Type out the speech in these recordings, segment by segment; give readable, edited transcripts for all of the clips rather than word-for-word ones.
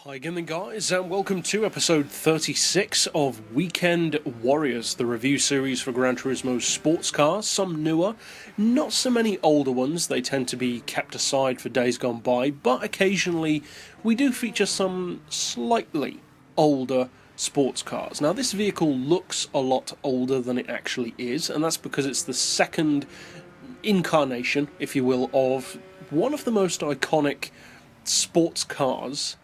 Hi again guys, and welcome to episode 36 of Weekend Warriors, the review series for GranTurismo's sports cars, some newer, not so many older ones. They tend to be kept aside for days gone by, but occasionally we do feature some slightly older sports cars. Now this vehicle looks a lot older than it actually is, and that's because it's the second incarnation, if you will, of one of the most iconic sports cars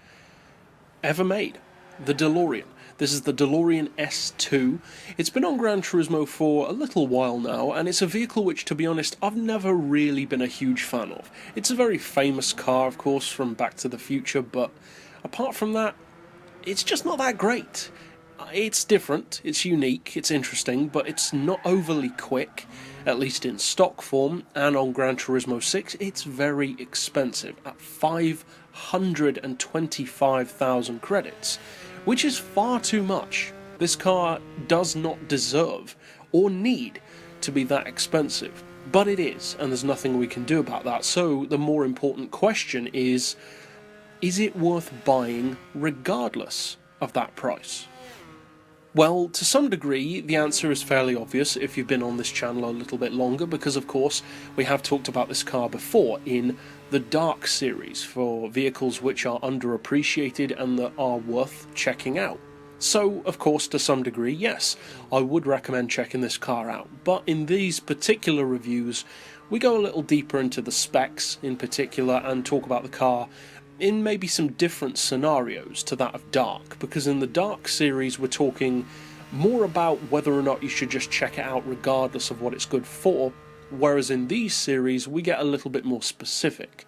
ever made, the DeLorean. This is the DeLorean S2. It's been on GranTurismo for a little while now, and it's a vehicle which, to be honest, I've never really been a huge fan of. It's a very famous car, of course, from Back to the Future, but apart from that, it's just not that great. It's different, it's unique, it's interesting, but it's not overly quick, at least in stock form, and on GranTurismo 6 it's very expensive at 525,000 credits, which is far too much. This car does not deserve or need to be that expensive, but it is, and there's nothing we can do about that. So the more important question is it worth buying regardless of that price? Well, to some degree, the answer is fairly obvious if you've been on this channel a little bit longer, because of course we have talked about this car before in the Dark series for vehicles which are underappreciated and that are worth checking out. So, of course, to some degree, yes, I would recommend checking this car out, but in these particular reviews we go a little deeper into the specs in particular and talk about the car in maybe some different scenarios to that of Dark, because in the Dark series we're talking more about whether or not you should just check it out regardless of what it's good for, whereas in these series we get a little bit more specific.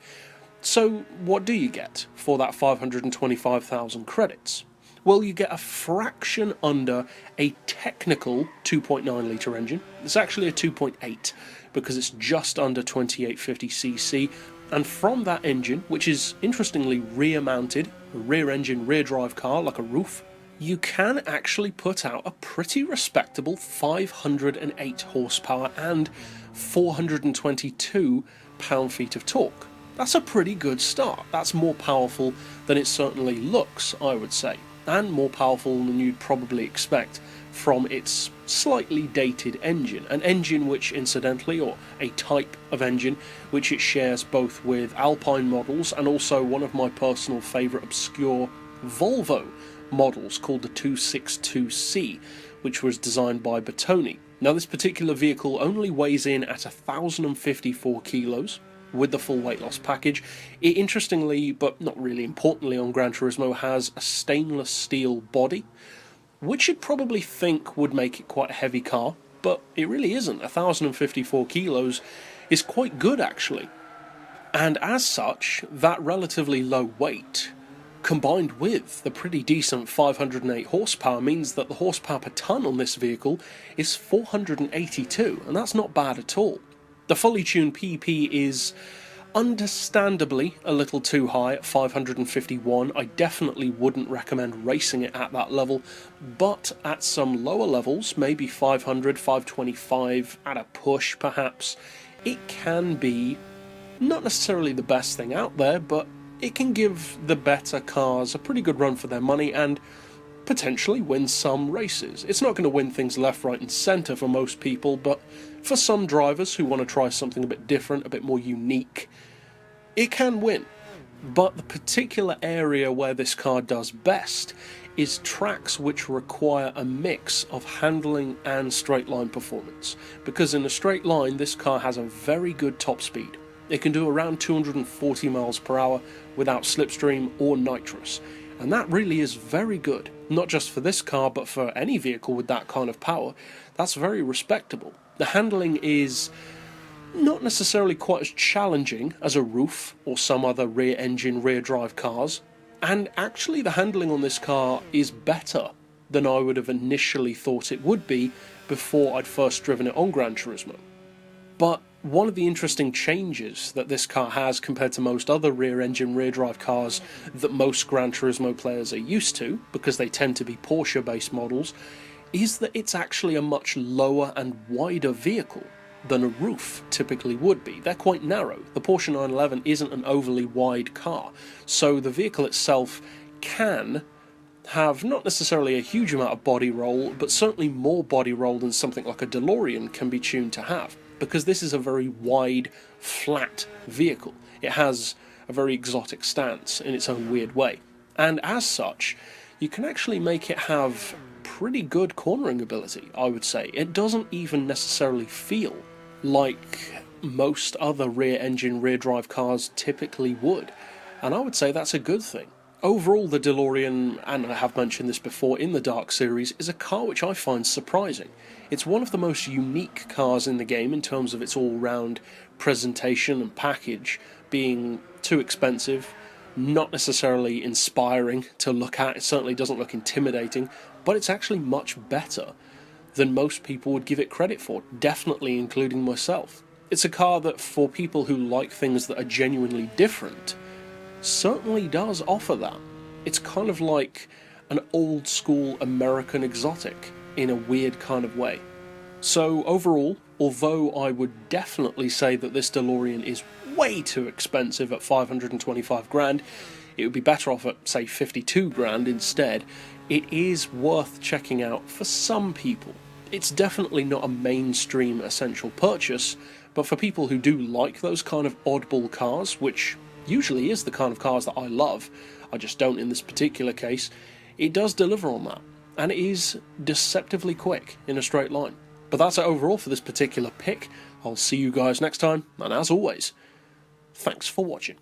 So what do you get for that 525,000 credits? Well, you get a fraction under a technical 2.9 litre engine. It's actually a 2.8 because it's just under 2850cc. And from that engine, which is interestingly rear-mounted, a rear-engine, rear-drive car like a roof, you can actually put out a pretty respectable 508 horsepower and 422 pound-feet of torque. That's a pretty good start. That's more powerful than it certainly looks, I would say, and more powerful than you'd probably expect from its slightly dated engine, an engine which incidentally, or a type of engine, which it shares both with Alpine models and also one of my personal favourite obscure Volvo models called the 262C, which was designed by Bertoni. Now this particular vehicle only weighs in at 1,054 kilos with the full weight loss package. It interestingly, but not really importantly on GranTurismo, has a stainless steel body, which you'd probably think would make it quite a heavy car, but it really isn't. 1,054 kilos is quite good actually. And as such, that relatively low weight, combined with the pretty decent 508 horsepower, means that the horsepower per tonne on this vehicle is 482, and that's not bad at all. The fully tuned PP is understandably a little too high at 551. I definitely wouldn't recommend racing it at that level, but at some lower levels, maybe 500, 525 at a push perhaps, it can be not necessarily the best thing out there, but it can give the better cars a pretty good run for their money and potentially win some races. It's not going to win things left, right and centre for most people, but for some drivers who want to try something a bit different, a bit more unique, it can win. But the particular area where this car does best is tracks which require a mix of handling and straight line performance, because in a straight line this car has a very good top speed. It can do around 240 miles per hour without slipstream or nitrous, and that really is very good, not just for this car but for any vehicle with that kind of power. That's very respectable. The handling is not necessarily quite as challenging as a roof or some other rear engine, rear drive cars, and actually the handling on this car is better than I would have initially thought it would be before I'd first driven it on GranTurismo. But one of the interesting changes that this car has compared to most other rear engine, rear drive cars that most GranTurismo players are used to, because they tend to be Porsche based models, is that it's actually a much lower and wider vehicle than a roof typically would be. They're quite narrow. The Porsche 911 isn't an overly wide car, so the vehicle itself can have not necessarily a huge amount of body roll, but certainly more body roll than something like a DeLorean can be tuned to have, because this is a very wide, flat vehicle. It has a very exotic stance in its own weird way, and as such, you can actually make it have pretty good cornering ability, I would say. It doesn't even necessarily feel like most other rear-engine, rear-drive cars typically would, and I would say that's a good thing. Overall, the DeLorean, and I have mentioned this before in the Dark series, is a car which I find surprising. It's one of the most unique cars in the game in terms of its all-round presentation and package, being too expensive, not necessarily inspiring to look at. It certainly doesn't look intimidating, but it's actually much better than most people would give it credit for, definitely including myself. It's a car that, for people who like things that are genuinely different, certainly does offer that. It's kind of like an old school American exotic in a weird kind of way. So overall, although I would definitely say that this DeLorean is way too expensive at 525 grand, it would be better off at say 52 grand instead, it is worth checking out for some people. It's definitely not a mainstream essential purchase, but for people who do like those kind of oddball cars, which usually is the kind of cars that I love, I just don't in this particular case, it does deliver on that, and it is deceptively quick in a straight line. But that's it overall for this particular pick. I'll see you guys next time, and as always, thanks for watching.